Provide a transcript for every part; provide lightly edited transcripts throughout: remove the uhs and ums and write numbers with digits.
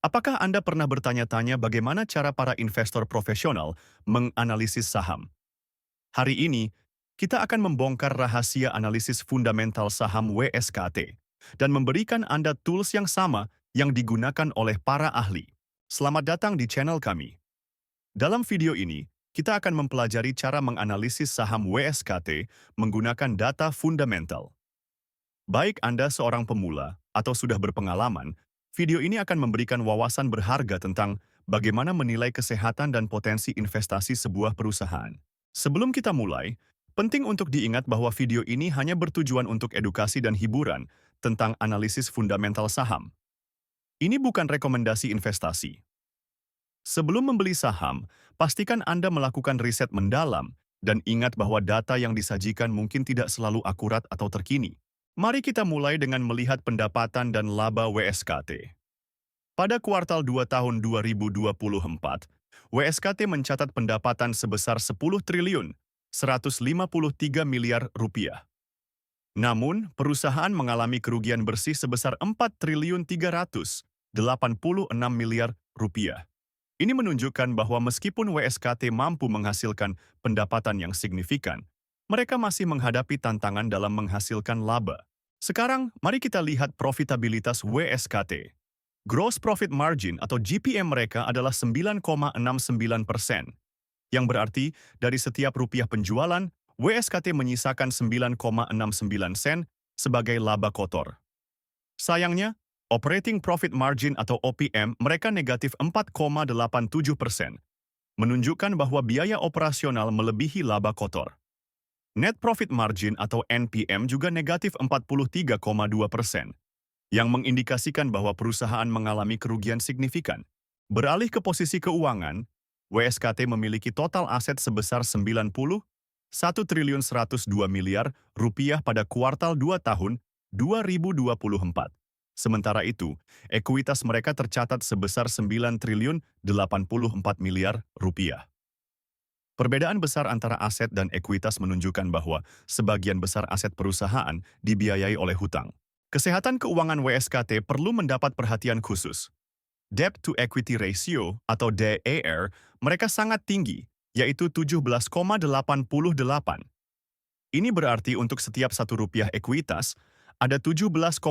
Apakah Anda pernah bertanya-tanya bagaimana cara para investor profesional menganalisis saham? Hari ini, kita akan membongkar rahasia analisis fundamental saham WSKT dan memberikan Anda tools yang sama yang digunakan oleh para ahli. Selamat datang di channel kami. Dalam video ini, kita akan mempelajari cara menganalisis saham WSKT menggunakan data fundamental. Baik Anda seorang pemula atau sudah berpengalaman, video ini akan memberikan wawasan berharga tentang bagaimana menilai kesehatan dan potensi investasi sebuah perusahaan. Sebelum kita mulai, penting untuk diingat bahwa video ini hanya bertujuan untuk edukasi dan hiburan tentang analisis fundamental saham. Ini bukan rekomendasi investasi. Sebelum membeli saham, pastikan Anda melakukan riset mendalam dan ingat bahwa data yang disajikan mungkin tidak selalu akurat atau terkini. Mari kita mulai dengan melihat pendapatan dan laba WSKT. Pada kuartal 2 tahun 2024, WSKT mencatat pendapatan sebesar 10 triliun 153 miliar rupiah. Namun, perusahaan mengalami kerugian bersih sebesar 4 triliun 386 miliar rupiah. Ini menunjukkan bahwa meskipun WSKT mampu menghasilkan pendapatan yang signifikan, mereka masih menghadapi tantangan dalam menghasilkan laba. Sekarang, mari kita lihat profitabilitas WSKT. Gross Profit Margin atau GPM mereka adalah 9,69%, yang berarti dari setiap rupiah penjualan, WSKT menyisakan 9,69 sen sebagai laba kotor. Sayangnya, Operating Profit Margin atau OPM mereka negatif 4,87%, menunjukkan bahwa biaya operasional melebihi laba kotor. Net Profit Margin atau NPM juga negatif 43,2%, yang mengindikasikan bahwa perusahaan mengalami kerugian signifikan. Beralih ke posisi keuangan, WSKT memiliki total aset sebesar 91 triliun 102 miliar rupiah pada kuartal 2 tahun 2024. Sementara itu, ekuitas mereka tercatat sebesar 9 triliun 84 miliar rupiah. Perbedaan besar antara aset dan ekuitas menunjukkan bahwa sebagian besar aset perusahaan dibiayai oleh hutang. Kesehatan keuangan WSKT perlu mendapat perhatian khusus. Debt to Equity Ratio atau DER mereka sangat tinggi, yaitu 17,88. Ini berarti untuk setiap 1 rupiah ekuitas, ada 17,88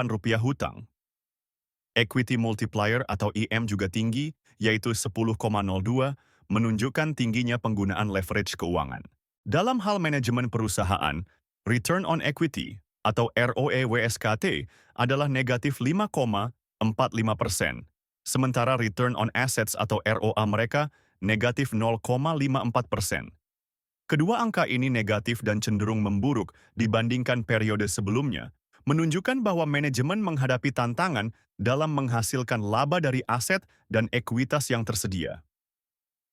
rupiah hutang. Equity multiplier atau EM juga tinggi, yaitu 10,02, menunjukkan tingginya penggunaan leverage keuangan. Dalam hal manajemen perusahaan, return on equity atau ROE WSKT adalah negatif 5,45%, sementara return on assets atau ROA mereka negatif 0,54%. Kedua angka ini negatif dan cenderung memburuk dibandingkan periode sebelumnya, menunjukkan bahwa manajemen menghadapi tantangan dalam menghasilkan laba dari aset dan ekuitas yang tersedia.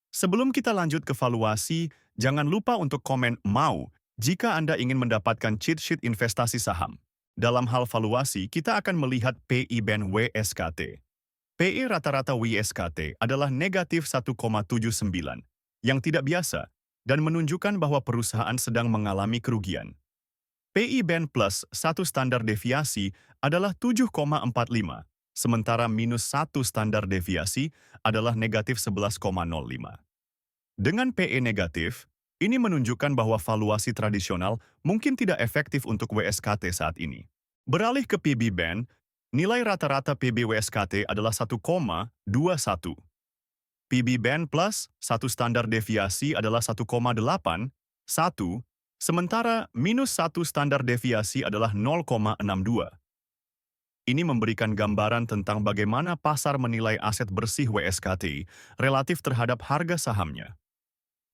Sebelum kita lanjut ke valuasi, jangan lupa untuk komen "mau" jika Anda ingin mendapatkan cheat sheet investasi saham. Dalam hal valuasi, kita akan melihat PI band WSKT. PI rata-rata WSKT adalah negatif 1,79, yang tidak biasa, dan menunjukkan bahwa perusahaan sedang mengalami kerugian. PI band plus 1 standar deviasi adalah 7,45, sementara minus 1 standar deviasi adalah negatif 11,05. Dengan PE negatif, ini menunjukkan bahwa valuasi tradisional mungkin tidak efektif untuk WSKT saat ini. Beralih ke PB band, nilai rata-rata PB WSKT adalah 1,21. PB band plus 1 standar deviasi adalah 1,81, sementara minus 1 standar deviasi adalah 0,62. Ini memberikan gambaran tentang bagaimana pasar menilai aset bersih WSKT relatif terhadap harga sahamnya.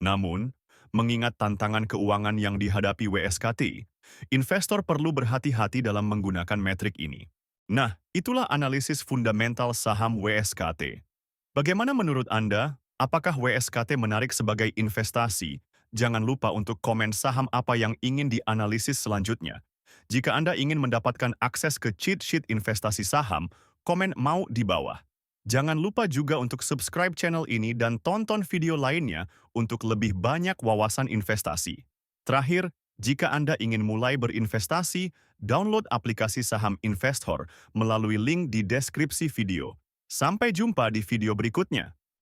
Namun, mengingat tantangan keuangan yang dihadapi WSKT, investor perlu berhati-hati dalam menggunakan metrik ini. Nah, itulah analisis fundamental saham WSKT. Bagaimana menurut Anda? Apakah WSKT menarik sebagai investasi? Jangan lupa untuk komen saham apa yang ingin dianalisis selanjutnya. Jika Anda ingin mendapatkan akses ke cheat sheet investasi saham, komen "mau" di bawah. Jangan lupa juga untuk subscribe channel ini dan tonton video lainnya untuk lebih banyak wawasan investasi. Terakhir, jika Anda ingin mulai berinvestasi, download aplikasi saham investor melalui link di deskripsi video. Sampai jumpa di video berikutnya.